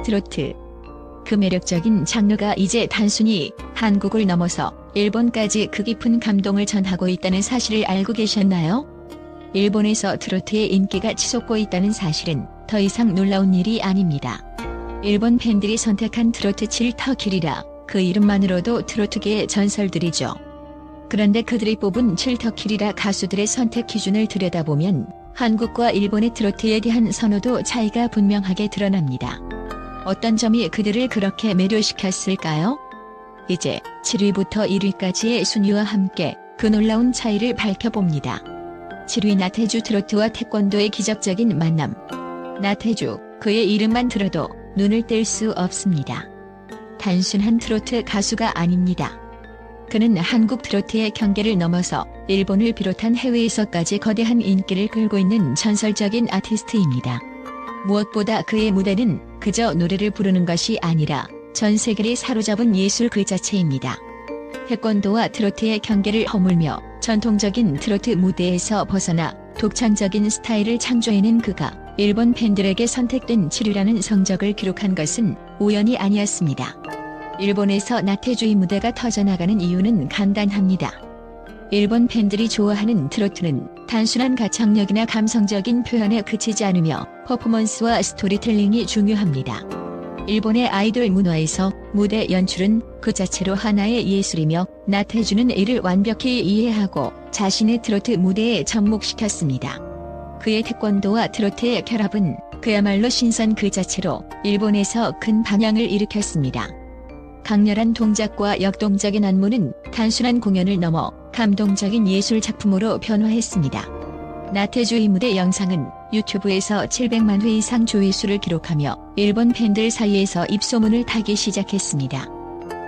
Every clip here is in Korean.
트로트. 그 매력적인 장르가 이제 단순히 한국을 넘어서 일본까지 그 깊은 감동을 전하고 있다는 사실을 알고 계셨나요? 일본에서 트로트의 인기가 치솟고 있다는 사실은 더 이상 놀라운 일이 아닙니다. 일본 팬들이 선택한 트로트 7터키리라, 그 이름만으로도 트로트계의 전설들이죠. 그런데 그들이 뽑은 7터키리라 가수들의 선택 기준을 들여다보면 한국과 일본의 트로트에 대한 선호도 차이가 분명하게 드러납니다. 어떤 점이 그들을 그렇게 매료시켰을까요? 이제 7위부터 1위까지의 순위와 함께 그 놀라운 차이를 밝혀봅니다. 7위 나태주. 트로트와 태권도의 기적적인 만남. 나태주, 그의 이름만 들어도 눈을 뗄 수 없습니다. 단순한 트로트 가수가 아닙니다. 그는 한국 트로트의 경계를 넘어서 일본을 비롯한 해외에서까지 거대한 인기를 끌고 있는 전설적인 아티스트입니다. 무엇보다 그의 무대는 그저 노래를 부르는 것이 아니라 전 세계를 사로잡은 예술 그 자체입니다. 태권도와 트로트의 경계를 허물며 전통적인 트로트 무대에서 벗어나 독창적인 스타일을 창조해낸 그가 일본 팬들에게 선택된 7위라는 성적을 기록한 것은 우연이 아니었습니다. 일본에서 나태주의 무대가 터져나가는 이유는 간단합니다. 일본 팬들이 좋아하는 트로트는 단순한 가창력이나 감성적인 표현에 그치지 않으며 퍼포먼스와 스토리텔링이 중요합니다. 일본의 아이돌 문화에서 무대 연출은 그 자체로 하나의 예술이며 나태주는 이를 완벽히 이해하고 자신의 트로트 무대에 접목시켰습니다. 그의 태권도와 트로트의 결합은 그야말로 신선 그 자체로 일본에서 큰 반향을 일으켰습니다. 강렬한 동작과 역동적인 안무는 단순한 공연을 넘어 감동적인 예술 작품으로 변화했습니다. 나태주의 무대 영상은 유튜브에서 700만 회 이상 조회수를 기록하며 일본 팬들 사이에서 입소문을 타기 시작했습니다.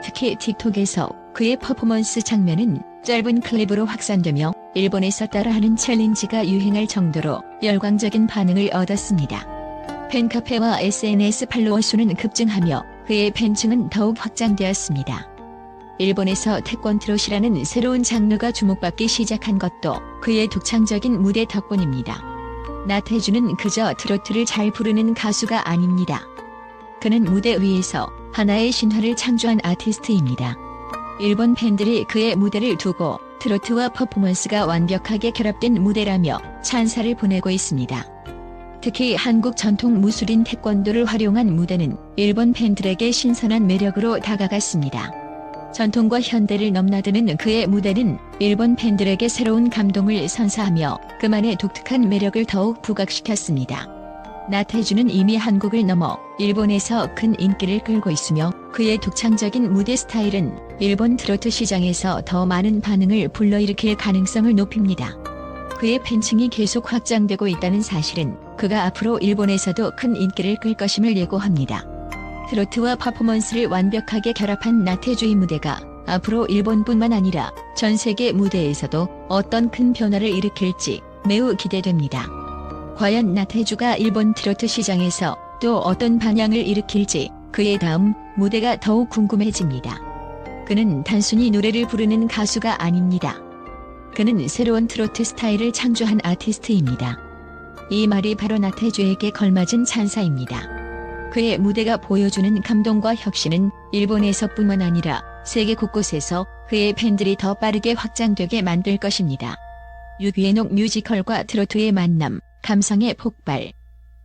특히 틱톡에서 그의 퍼포먼스 장면은 짧은 클립으로 확산되며 일본에서 따라하는 챌린지가 유행할 정도로 열광적인 반응을 얻었습니다. 팬카페와 SNS 팔로워 수는 급증하며 그의 팬층은 더욱 확장되었습니다. 일본에서 태권트롯이라는 새로운 장르가 주목받기 시작한 것도 그의 독창적인 무대 덕분입니다. 나태주는 그저 트로트를 잘 부르는 가수가 아닙니다. 그는 무대 위에서 하나의 신화를 창조한 아티스트입니다. 일본 팬들이 그의 무대를 두고 트로트와 퍼포먼스가 완벽하게 결합된 무대라며 찬사를 보내고 있습니다. 특히 한국 전통 무술인 태권도를 활용한 무대는 일본 팬들에게 신선한 매력으로 다가갔습니다. 전통과 현대를 넘나드는 그의 무대는 일본 팬들에게 새로운 감동을 선사하며 그만의 독특한 매력을 더욱 부각시켰습니다. 나태주는 이미 한국을 넘어 일본에서 큰 인기를 끌고 있으며 그의 독창적인 무대 스타일은 일본 트로트 시장에서 더 많은 반응을 불러일으킬 가능성을 높입니다. 그의 팬층이 계속 확장되고 있다는 사실은 그가 앞으로 일본에서도 큰 인기를 끌 것임을 예고합니다. 트로트와 퍼포먼스를 완벽하게 결합한 나태주의 무대가 앞으로 일본뿐만 아니라 전 세계 무대에서도 어떤 큰 변화를 일으킬지 매우 기대됩니다. 과연 나태주가 일본 트로트 시장에서 또 어떤 반향을 일으킬지 그의 다음 무대가 더욱 궁금해집니다. 그는 단순히 노래를 부르는 가수가 아닙니다. 그는 새로운 트로트 스타일을 창조한 아티스트입니다. 이 말이 바로 나태주에게 걸맞은 찬사입니다. 그의 무대가 보여주는 감동과 혁신은 일본에서뿐만 아니라 세계 곳곳에서 그의 팬들이 더 빠르게 확장되게 만들 것입니다. 6위 에녹. 뮤지컬과 트로트의 만남, 감성의 폭발.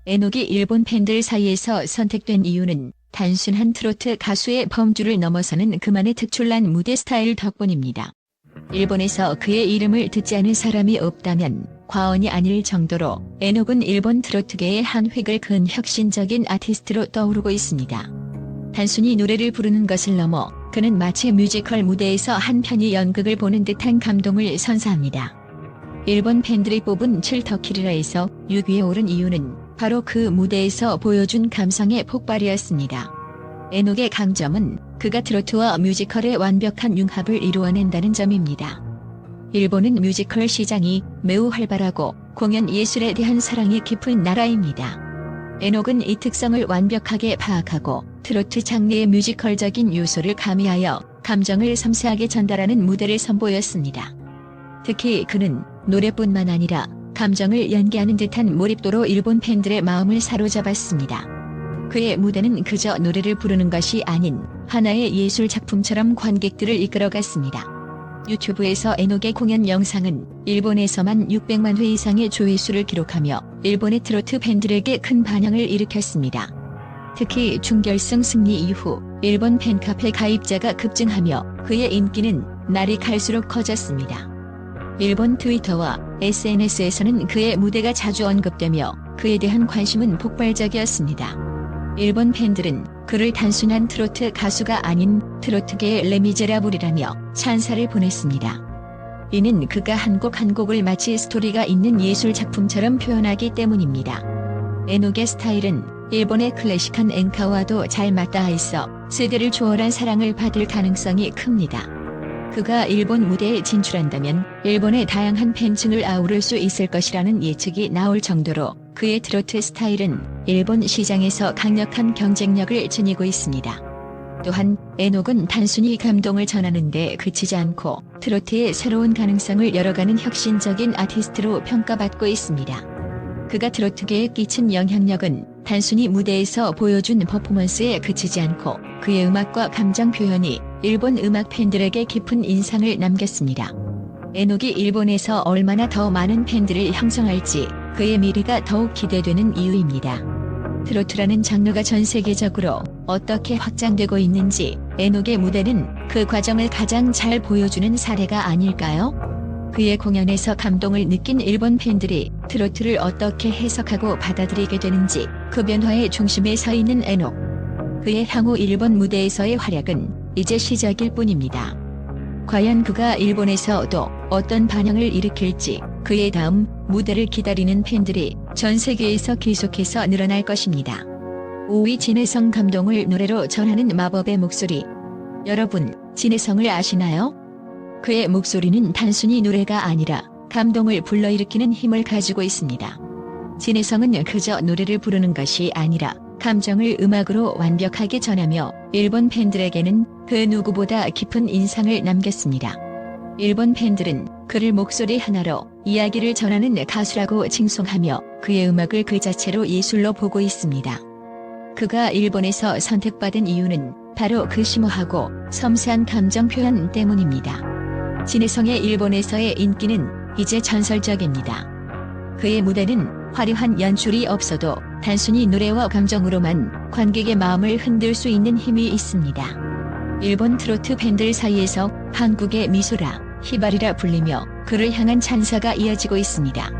에녹이 일본 팬들 사이에서 선택된 이유는 단순한 트로트 가수의 범주를 넘어서는 그만의 특출난 무대 스타일 덕분입니다. 일본에서 그의 이름을 듣지 않은 사람이 없다면 과언이 아닐 정도로 에녹은 일본 트로트계의 한 획을 그은 혁신적인 아티스트로 떠오르고 있습니다. 단순히 노래를 부르는 것을 넘어 그는 마치 뮤지컬 무대에서 한 편의 연극을 보는 듯한 감동을 선사합니다. 일본 팬들이 뽑은 7터키리라에서 6위에 오른 이유는 바로 그 무대에서 보여준 감성의 폭발이었습니다. 에녹의 강점은 그가 트로트와 뮤지컬의 완벽한 융합을 이루어낸다는 점입니다. 일본은 뮤지컬 시장이 매우 활발하고 공연 예술에 대한 사랑이 깊은 나라입니다. 에녹은 이 특성을 완벽하게 파악하고 트로트 장르의 뮤지컬적인 요소를 가미하여 감정을 섬세하게 전달하는 무대를 선보였습니다. 특히 그는 노래뿐만 아니라 감정을 연기하는 듯한 몰입도로 일본 팬들의 마음을 사로잡았습니다. 그의 무대는 그저 노래를 부르는 것이 아닌 하나의 예술 작품처럼 관객들을 이끌어갔습니다. 유튜브에서 에녹의 공연 영상은 일본에서만 600만 회 이상의 조회수를 기록하며 일본의 트로트 팬들에게 큰 반향을 일으켰습니다. 특히 준결승 승리 이후 일본 팬카페 가입자가 급증하며 그의 인기는 날이 갈수록 커졌습니다. 일본 트위터와 SNS에서는 그의 무대가 자주 언급되며 그에 대한 관심은 폭발적이었습니다. 일본 팬들은 그를 단순한 트로트 가수가 아닌 트로트계의 레미제라블이라며 찬사를 보냈습니다. 이는 그가 한 곡 한 곡을 마치 스토리가 있는 예술 작품처럼 표현하기 때문입니다. 에녹의 스타일은 일본의 클래식한 엔카와도 잘 맞닿아 있어 세대를 초월한 사랑을 받을 가능성이 큽니다. 그가 일본 무대에 진출한다면 일본의 다양한 팬층을 아우를 수 있을 것이라는 예측이 나올 정도로 그의 트로트 스타일은 일본 시장에서 강력한 경쟁력을 지니고 있습니다. 또한 에녹은 단순히 감동을 전하는 데 그치지 않고 트로트의 새로운 가능성을 열어가는 혁신적인 아티스트로 평가받고 있습니다. 그가 트로트계에 끼친 영향력은 단순히 무대에서 보여준 퍼포먼스에 그치지 않고 그의 음악과 감정 표현이 일본 음악 팬들에게 깊은 인상을 남겼습니다. 에녹이 일본에서 얼마나 더 많은 팬들을 형성할지 그의 미래가 더욱 기대되는 이유입니다. 트로트라는 장르가 전 세계적으로 어떻게 확장되고 있는지 에녹의 무대는 그 과정을 가장 잘 보여주는 사례가 아닐까요? 그의 공연에서 감동을 느낀 일본 팬들이 트로트를 어떻게 해석하고 받아들이게 되는지 그 변화의 중심에 서 있는 에녹. 그의 향후 일본 무대에서의 활약은 이제 시작일 뿐입니다. 과연 그가 일본에서도 어떤 반향을 일으킬지 그의 다음 무대를 기다리는 팬들이 전 세계에서 계속해서 늘어날 것입니다. 5위 진혜성 감동을 노래로 전하는 마법의 목소리. 여러분, 진혜성을 아시나요? 그의 목소리는 단순히 노래가 아니라 감동을 불러일으키는 힘을 가지고 있습니다. 진혜성은 그저 노래를 부르는 것이 아니라 감정을 음악으로 완벽하게 전하며 일본 팬들에게는 그 누구보다 깊은 인상을 남겼습니다. 일본 팬들은 그를 목소리 하나로 이야기를 전하는 가수라고 칭송하며 그의 음악을 그 자체로 예술로 보고 있습니다. 그가 일본에서 선택받은 이유는 바로 그 심오하고 섬세한 감정 표현 때문입니다. 진혜성의 일본에서의 인기는 이제 전설적입니다. 그의 무대는 화려한 연출이 없어도 단순히 노래와 감정으로만 관객의 마음을 흔들 수 있는 힘이 있습니다. 일본 트로트 팬들 사이에서 한국의 미소라, 히바리라 불리며 그를 향한 찬사가 이어지고 있습니다.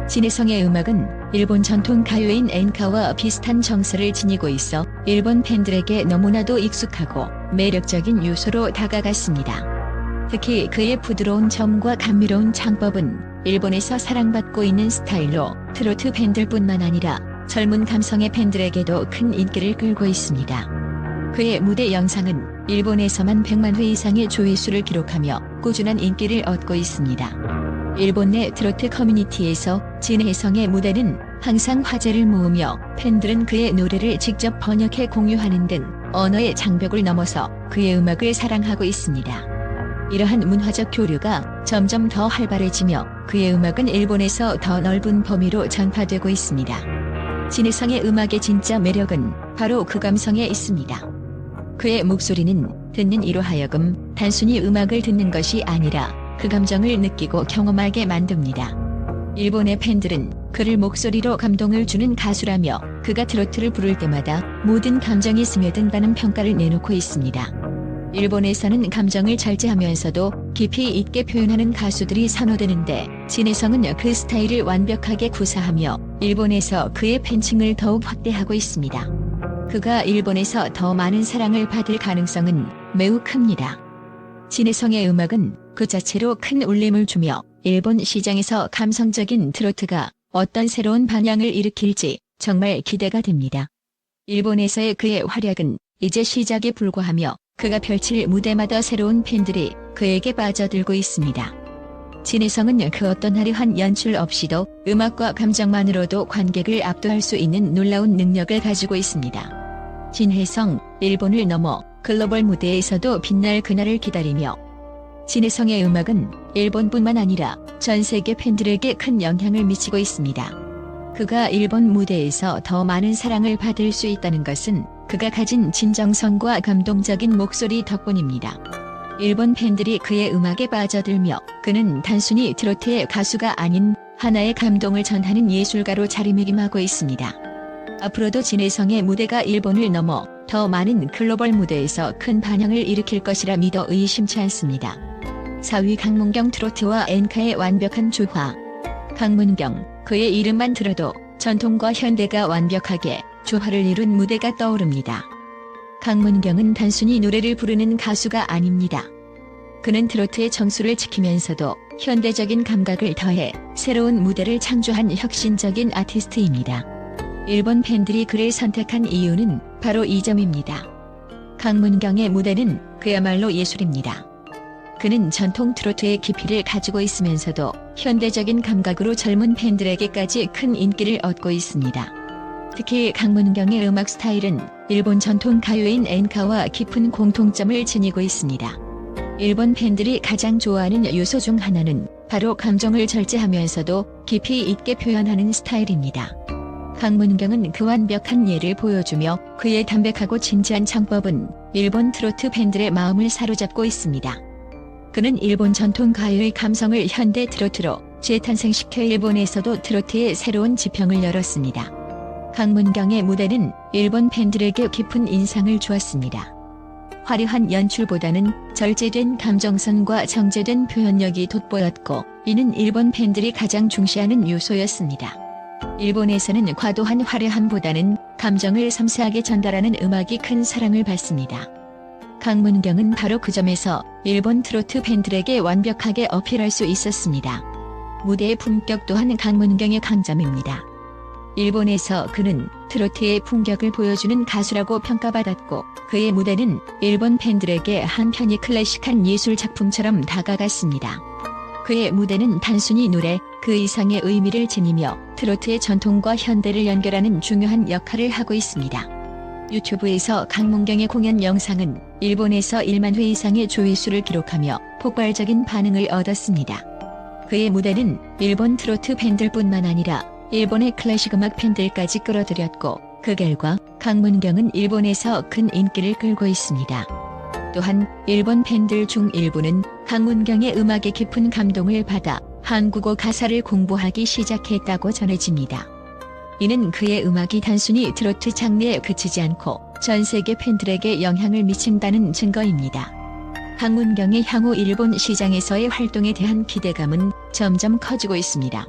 진혜성의 음악은 일본 전통 가요인 엔카와 비슷한 정서를 지니고 있어 일본 팬들에게 너무나도 익숙하고 매력적인 요소로 다가갔습니다. 특히 그의 부드러운 점과 감미로운 창법은 일본에서 사랑받고 있는 스타일로 트로트 팬들뿐만 아니라 젊은 감성의 팬들에게도 큰 인기를 끌고 있습니다. 그의 무대 영상은 일본에서만 100만 회 이상의 조회수를 기록하며 꾸준한 인기를 얻고 있습니다. 일본 내 트로트 커뮤니티에서 진혜성의 무대는 항상 화제를 모으며 팬들은 그의 노래를 직접 번역해 공유하는 등 언어의 장벽을 넘어서 그의 음악을 사랑하고 있습니다. 이러한 문화적 교류가 점점 더 활발해지며 그의 음악은 일본에서 더 넓은 범위로 전파되고 있습니다. 진혜성의 음악의 진짜 매력은 바로 그 감성에 있습니다. 그의 목소리는 듣는 이로 하여금 단순히 음악을 듣는 것이 아니라 그 감정을 느끼고 경험하게 만듭니다. 일본의 팬들은 그를 목소리로 감동을 주는 가수라며 그가 트로트를 부를 때마다 모든 감정이 스며든다는 평가를 내놓고 있습니다. 일본에서는 감정을 절제하면서도 깊이 있게 표현하는 가수들이 선호되는데 진혜성은 그 스타일을 완벽하게 구사하며 일본에서 그의 팬층을 더욱 확대하고 있습니다. 그가 일본에서 더 많은 사랑을 받을 가능성은 매우 큽니다. 진혜성의 음악은 그 자체로 큰 울림을 주며 일본 시장에서 감성적인 트로트가 어떤 새로운 반향을 일으킬지 정말 기대가 됩니다. 일본에서의 그의 활약은 이제 시작에 불과하며 그가 펼칠 무대마다 새로운 팬들이 그에게 빠져들고 있습니다. 진혜성은 그 어떤 화려한 연출 없이도 음악과 감정만으로도 관객을 압도할 수 있는 놀라운 능력을 가지고 있습니다. 진혜성, 일본을 넘어 글로벌 무대에서도 빛날 그날을 기다리며 진혜성의 음악은 일본뿐만 아니라 전 세계 팬들에게 큰 영향을 미치고 있습니다. 그가 일본 무대에서 더 많은 사랑을 받을 수 있다는 것은 그가 가진 진정성과 감동적인 목소리 덕분입니다. 일본 팬들이 그의 음악에 빠져들며 그는 단순히 트로트의 가수가 아닌 하나의 감동을 전하는 예술가로 자리매김하고 있습니다. 앞으로도 진해성의 무대가 일본을 넘어 더 많은 글로벌 무대에서 큰 반향을 일으킬 것이라 믿어 의심치 않습니다. 4위 강문경 트로트와 엔카의 완벽한 조화. 강문경, 그의 이름만 들어도 전통과 현대가 완벽하게 조화를 이룬 무대가 떠오릅니다. 강문경은 단순히 노래를 부르는 가수가 아닙니다. 그는 트로트의 정수를 지키면서도 현대적인 감각을 더해 새로운 무대를 창조한 혁신적인 아티스트입니다. 일본 팬들이 그를 선택한 이유는 바로 이 점입니다. 강문경의 무대는 그야말로 예술입니다. 그는 전통 트로트의 깊이를 가지고 있으면서도 현대적인 감각으로 젊은 팬들에게까지 큰 인기를 얻고 있습니다. 특히 강문경의 음악 스타일은 일본 전통 가요인 엔카와 깊은 공통점을 지니고 있습니다. 일본 팬들이 가장 좋아하는 요소 중 하나는 바로 감정을 절제하면서도 깊이 있게 표현하는 스타일입니다. 강문경은 그 완벽한 예를 보여주며 그의 담백하고 진지한 창법은 일본 트로트 팬들의 마음을 사로잡고 있습니다. 그는 일본 전통 가요의 감성을 현대 트로트로 재탄생시켜 일본에서도 트로트의 새로운 지평을 열었습니다. 강문경의 무대는 일본 팬들에게 깊은 인상을 주었습니다. 화려한 연출보다는 절제된 감정선과 정제된 표현력이 돋보였고, 이는 일본 팬들이 가장 중시하는 요소였습니다. 일본에서는 과도한 화려함보다는 감정을 섬세하게 전달하는 음악이 큰 사랑을 받습니다. 강문경은 바로 그 점에서 일본 트로트 팬들에게 완벽하게 어필할 수 있었습니다. 무대의 품격 또한 강문경의 강점입니다. 일본에서 그는 트로트의 품격을 보여주는 가수라고 평가받았고, 그의 무대는 일본 팬들에게 한편의 클래식한 예술 작품처럼 다가갔습니다. 그의 무대는 단순히 노래 그 이상의 의미를 지니며 트로트의 전통과 현대를 연결하는 중요한 역할을 하고 있습니다. 유튜브에서 강문경의 공연 영상은 일본에서 1만 회 이상의 조회수를 기록하며 폭발적인 반응을 얻었습니다. 그의 무대는 일본 트로트 팬들뿐만 아니라 일본의 클래식 음악 팬들까지 끌어들였고, 그 결과 강문경은 일본에서 큰 인기를 끌고 있습니다. 또한 일본 팬들 중 일부는 강문경의 음악에 깊은 감동을 받아 한국어 가사를 공부하기 시작했다고 전해집니다. 이는 그의 음악이 단순히 트로트 장르에 그치지 않고 전 세계 팬들에게 영향을 미친다는 증거입니다. 강문경의 향후 일본 시장에서의 활동에 대한 기대감은 점점 커지고 있습니다.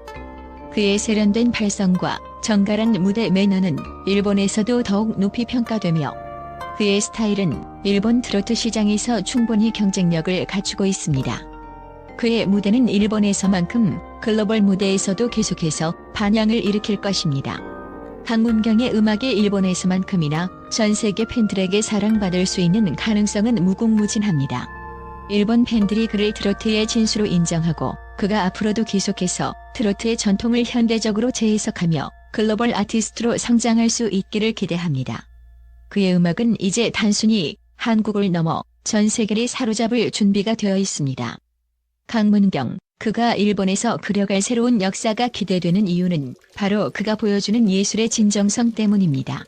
그의 세련된 발성과 정갈한 무대 매너는 일본에서도 더욱 높이 평가되며, 그의 스타일은 일본 트로트 시장에서 충분히 경쟁력을 갖추고 있습니다. 그의 무대는 일본에서만큼 글로벌 무대에서도 계속해서 반향을 일으킬 것입니다. 강문경의 음악이 일본에서만큼이나 전 세계 팬들에게 사랑받을 수 있는 가능성은 무궁무진합니다. 일본 팬들이 그를 트로트의 진수로 인정하고, 그가 앞으로도 계속해서 트로트의 전통을 현대적으로 재해석하며 글로벌 아티스트로 성장할 수 있기를 기대합니다. 그의 음악은 이제 단순히 한국을 넘어 전 세계를 사로잡을 준비가 되어 있습니다. 강문경, 그가 일본에서 그려갈 새로운 역사가 기대되는 이유는 바로 그가 보여주는 예술의 진정성 때문입니다.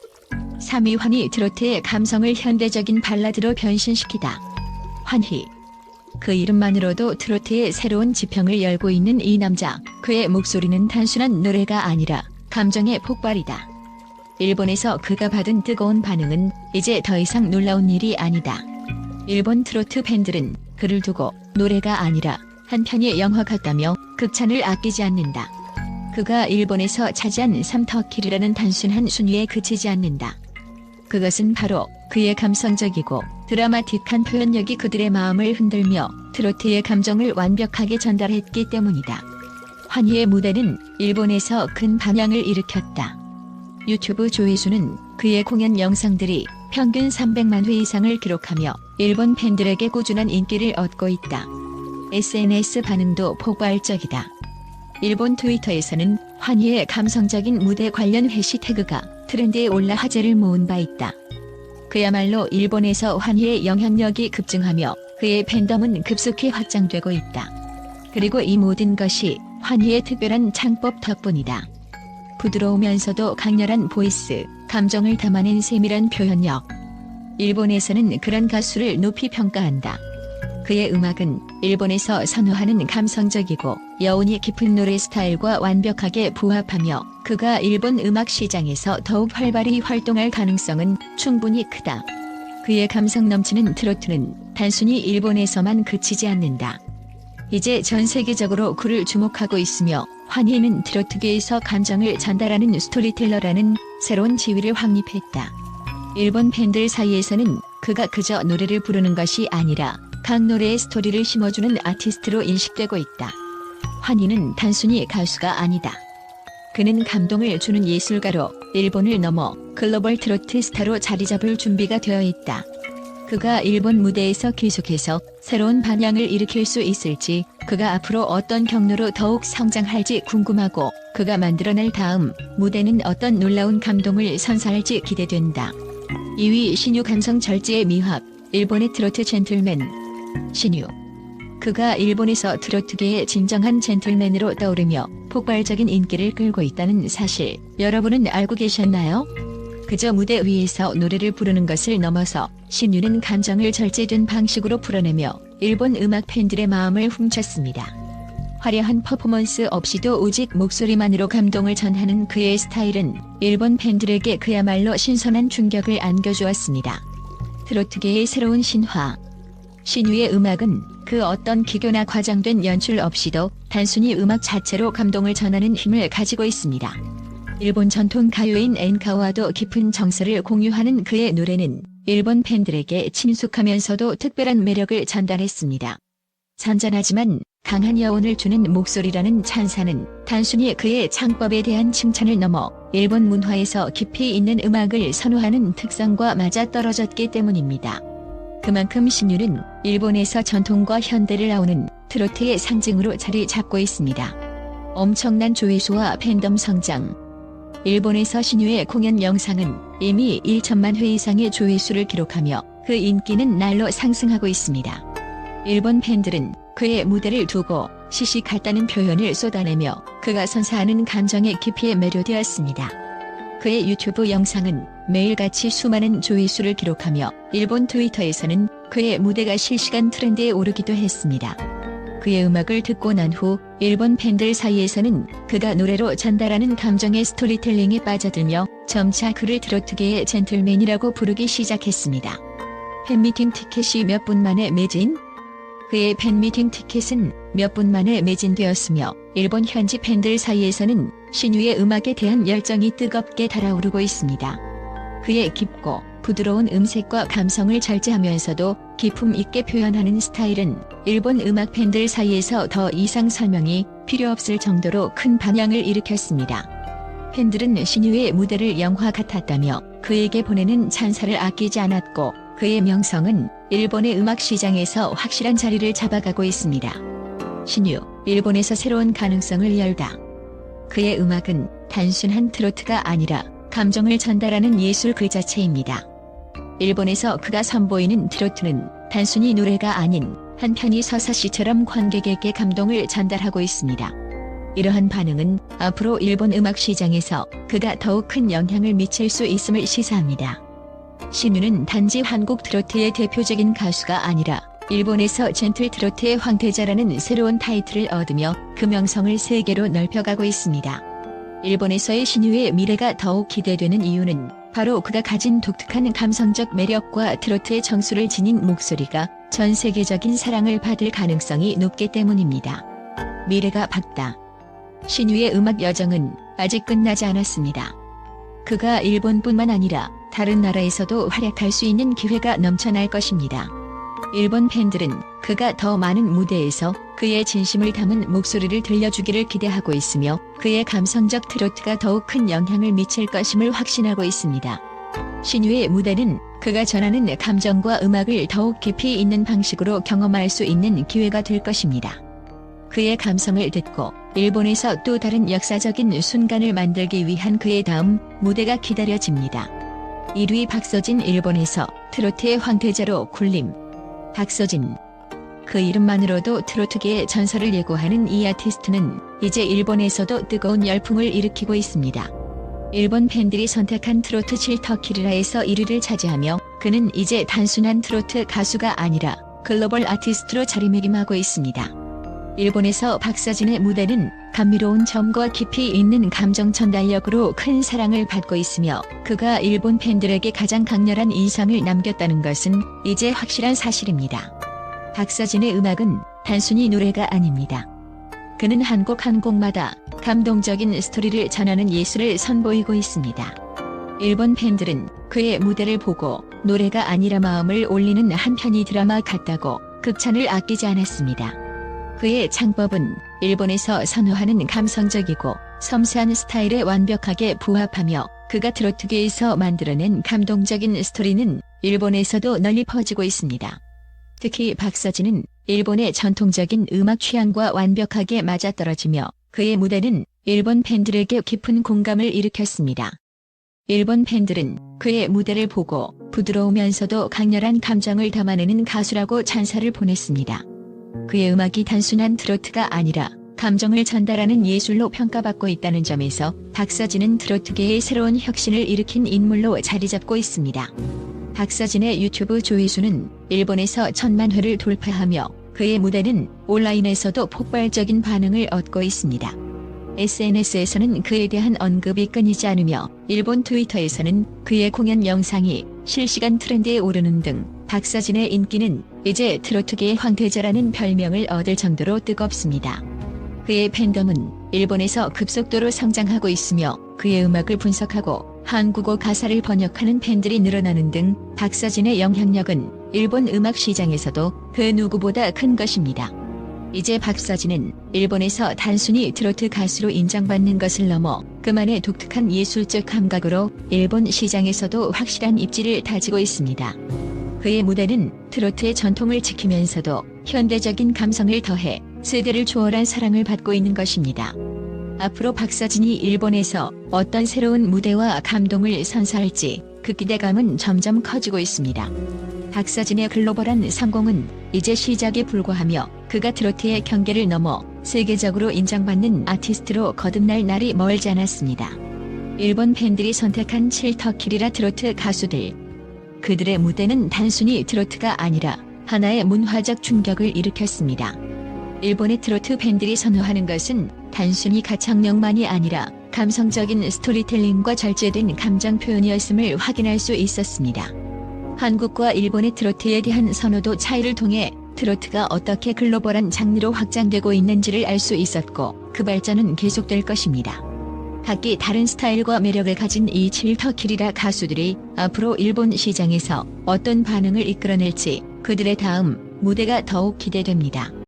3위 환희, 트로트의 감성을 현대적인 발라드로 변신시키다. 환희. 그 이름만으로도 트로트의 새로운 지평을 열고 있는 이 남자, 그의 목소리는 단순한 노래가 아니라 감정의 폭발이다. 일본에서 그가 받은 뜨거운 반응은 이제 더 이상 놀라운 일이 아니다. 일본 트로트 팬들은 그를 두고 노래가 아니라 한 편의 영화 같다며 극찬을 아끼지 않는다. 그가 일본에서 차지한 3터키라는 단순한 순위에 그치지 않는다. 그것은 바로 그의 감성적이고 드라마틱한 표현력이 그들의 마음을 흔들며 트로트의 감정을 완벽하게 전달했기 때문이다. 환희의 무대는 일본에서 큰 반향을 일으켰다. 유튜브 조회수는 그의 공연 영상들이 평균 300만 회 이상을 기록하며 일본 팬들에게 꾸준한 인기를 얻고 있다. SNS 반응도 폭발적이다. 일본 트위터에서는 환희의 감성적인 무대 관련 해시태그가 트렌드에 올라 화제를 모은 바 있다. 그야말로 일본에서 환희의 영향력이 급증하며 그의 팬덤은 급속히 확장되고 있다. 그리고 이 모든 것이 환희의 특별한 창법 덕분이다. 부드러우면서도 강렬한 보이스, 감정을 담아낸 세밀한 표현력. 일본에서는 그런 가수를 높이 평가한다. 그의 음악은 일본에서 선호하는 감성적이고 여운이 깊은 노래 스타일과 완벽하게 부합하며 그가 일본 음악 시장에서 더욱 활발히 활동할 가능성은 충분히 크다. 그의 감성 넘치는 트로트는 단순히 일본에서만 그치지 않는다. 이제 전 세계적으로 그를 주목하고 있으며 환희는 트로트계에서 감정을 전달하는 스토리텔러라는 새로운 지위를 확립했다. 일본 팬들 사이에서는 그가 그저 노래를 부르는 것이 아니라 각 노래의 스토리를 심어주는 아티스트로 인식되고 있다. 환희는 단순히 가수가 아니다. 그는 감동을 주는 예술가로 일본을 넘어 글로벌 트로트 스타로 자리잡을 준비가 되어 있다. 그가 일본 무대에서 계속해서 새로운 반향을 일으킬 수 있을지, 그가 앞으로 어떤 경로로 더욱 성장할지 궁금하고, 그가 만들어낼 다음 무대는 어떤 놀라운 감동을 선사할지 기대된다. 2위 신유 감성 절제의 미학, 일본의 트로트 젠틀맨. 신유. 그가 일본에서 트로트계의 진정한 젠틀맨으로 떠오르며 폭발적인 인기를 끌고 있다는 사실, 여러분은 알고 계셨나요? 그저 무대 위에서 노래를 부르는 것을 넘어서 신유는 감정을 절제된 방식으로 풀어내며 일본 음악 팬들의 마음을 훔쳤습니다. 화려한 퍼포먼스 없이도 오직 목소리만으로 감동을 전하는 그의 스타일은 일본 팬들에게 그야말로 신선한 충격을 안겨주었습니다. 트로트계의 새로운 신화. 신유의 음악은 그 어떤 기교나 과장된 연출 없이도 단순히 음악 자체로 감동을 전하는 힘을 가지고 있습니다. 일본 전통 가요인 엔카와도 깊은 정서를 공유하는 그의 노래는 일본 팬들에게 친숙하면서도 특별한 매력을 전달했습니다. 잔잔하지만 강한 여운을 주는 목소리라는 찬사는 단순히 그의 창법에 대한 칭찬을 넘어 일본 문화에서 깊이 있는 음악을 선호하는 특성과 맞아떨어졌기 때문입니다. 그만큼 신유는 일본에서 전통과 현대를 아우는 트로트의 상징으로 자리 잡고 있습니다. 엄청난 조회수와 팬덤 성장. 일본에서 신유의 공연 영상은 이미 1천만 회 이상의 조회수를 기록하며 그 인기는 날로 상승하고 있습니다. 일본 팬들은 그의 무대를 두고 시시갈다는 표현을 쏟아내며 그가 선사하는 감정의 깊이에 매료되었습니다. 그의 유튜브 영상은 매일같이 수많은 조회수를 기록하며 일본 트위터에서는 그의 무대가 실시간 트렌드에 오르기도 했습니다. 그의 음악을 듣고 난 후 일본 팬들 사이에서는 그가 노래로 전달하는 감정의 스토리텔링에 빠져들며 점차 그를 트로트계의 젠틀맨이라고 부르기 시작했습니다. 팬미팅 티켓이 몇 분 만에 매진? 그의 팬미팅 티켓은 몇 분 만에 매진되었으며 일본 현지 팬들 사이에서는 신유의 음악에 대한 열정이 뜨겁게 달아오르고 있습니다. 그의 깊고 부드러운 음색과 감성을 절제하면서도 기품 있게 표현하는 스타일은 일본 음악 팬들 사이에서 더 이상 설명이 필요 없을 정도로 큰 반향을 일으켰습니다. 팬들은 신유의 무대를 영화 같았다며 그에게 보내는 찬사를 아끼지 않았고, 그의 명성은 일본의 음악 시장에서 확실한 자리를 잡아가고 있습니다. 신유, 일본에서 새로운 가능성을 열다. 그의 음악은 단순한 트로트가 아니라 감정을 전달하는 예술 그 자체입니다. 일본에서 그가 선보이는 트로트는 단순히 노래가 아닌 한편이 서사시처럼 관객에게 감동을 전달하고 있습니다. 이러한 반응은 앞으로 일본 음악 시장에서 그가 더욱 큰 영향을 미칠 수 있음을 시사합니다. 신유는 단지 한국 트로트의 대표적인 가수가 아니라 일본에서 젠틀 트로트의 황태자라는 새로운 타이틀을 얻으며 그 명성을 세계로 넓혀가고 있습니다. 일본에서의 신유의 미래가 더욱 기대되는 이유는 바로 그가 가진 독특한 감성적 매력과 트로트의 정수를 지닌 목소리가 전 세계적인 사랑을 받을 가능성이 높기 때문입니다. 미래가 밝다. 신유의 음악 여정은 아직 끝나지 않았습니다. 그가 일본뿐만 아니라 다른 나라에서도 활약할 수 있는 기회가 넘쳐날 것입니다. 일본 팬들은 그가 더 많은 무대에서 그의 진심을 담은 목소리를 들려주기를 기대하고 있으며 그의 감성적 트로트가 더욱 큰 영향을 미칠 것임을 확신하고 있습니다. 신유의 무대는 그가 전하는 감정과 음악을 더욱 깊이 있는 방식으로 경험할 수 있는 기회가 될 것입니다. 그의 감성을 듣고 일본에서 또 다른 역사적인 순간을 만들기 위한 그의 다음 무대가 기다려집니다. 1위 박서진. 일본에서 트로트의 황태자로 군림. 박서진. 그 이름만으로도 트로트계의 전설을 예고하는 이 아티스트는 이제 일본에서도 뜨거운 열풍을 일으키고 있습니다. 일본 팬들이 선택한 트로트 7터키리라에서 1위를 차지하며 그는 이제 단순한 트로트 가수가 아니라 글로벌 아티스트로 자리매김하고 있습니다. 일본에서 박서진의 무대는 감미로운 점과 깊이 있는 감정 전달력으로 큰 사랑을 받고 있으며 그가 일본 팬들에게 가장 강렬한 인상을 남겼다는 것은 이제 확실한 사실입니다. 박서진의 음악은 단순히 노래가 아닙니다. 그는 한 곡 한 곡마다 감동적인 스토리를 전하는 예술을 선보이고 있습니다. 일본 팬들은 그의 무대를 보고 노래가 아니라 마음을 올리는 한 편의 드라마 같다고 극찬을 아끼지 않았습니다. 그의 창법은 일본에서 선호하는 감성적이고 섬세한 스타일에 완벽하게 부합하며 그가 트로트계에서 만들어낸 감동적인 스토리는 일본에서도 널리 퍼지고 있습니다. 특히 박서진은 일본의 전통적인 음악 취향과 완벽하게 맞아떨어지며 그의 무대는 일본 팬들에게 깊은 공감을 일으켰습니다. 일본 팬들은 그의 무대를 보고 부드러우면서도 강렬한 감정을 담아내는 가수라고 찬사를 보냈습니다. 그의 음악이 단순한 트로트가 아니라 감정을 전달하는 예술로 평가받고 있다는 점에서 박서진은 트로트계의 새로운 혁신을 일으킨 인물로 자리잡고 있습니다. 박서진의 유튜브 조회수는 일본에서 1000만 회를 돌파하며 그의 무대는 온라인에서도 폭발적인 반응을 얻고 있습니다. SNS에서는 그에 대한 언급이 끊이지 않으며 일본 트위터에서는 그의 공연 영상이 실시간 트렌드에 오르는 등 박서진의 인기는 이제 트로트계의 황태자라는 별명을 얻을 정도로 뜨겁습니다. 그의 팬덤은 일본에서 급속도로 성장하고 있으며 그의 음악을 분석하고 한국어 가사를 번역하는 팬들이 늘어나는 등 박서진의 영향력은 일본 음악 시장에서도 그 누구보다 큰 것입니다. 이제 박서진은 일본에서 단순히 트로트 가수로 인정받는 것을 넘어 그만의 독특한 예술적 감각으로 일본 시장에서도 확실한 입지를 다지고 있습니다. 그의 무대는 트로트의 전통을 지키면서도 현대적인 감성을 더해 세대를 초월한 사랑을 받고 있는 것입니다. 앞으로 박서진이 일본에서 어떤 새로운 무대와 감동을 선사할지 그 기대감은 점점 커지고 있습니다. 박서진의 글로벌한 성공은 이제 시작에 불과하며 그가 트로트의 경계를 넘어 세계적으로 인정받는 아티스트로 거듭날 날이 멀지 않았습니다. 일본 팬들이 선택한 7터키리라 트로트 가수들. 그들의 무대는 단순히 트로트가 아니라 하나의 문화적 충격을 일으켰습니다. 일본의 트로트 팬들이 선호하는 것은 단순히 가창력만이 아니라 감성적인 스토리텔링과 절제된 감정 표현이었음을 확인할 수 있었습니다. 한국과 일본의 트로트에 대한 선호도 차이를 통해 트로트가 어떻게 글로벌한 장르로 확장되고 있는지를 알 수 있었고 그 발전은 계속될 것입니다. 각기 다른 스타일과 매력을 가진 이 7터키리라 가수들이 앞으로 일본 시장에서 어떤 반응을 이끌어낼지 그들의 다음 무대가 더욱 기대됩니다.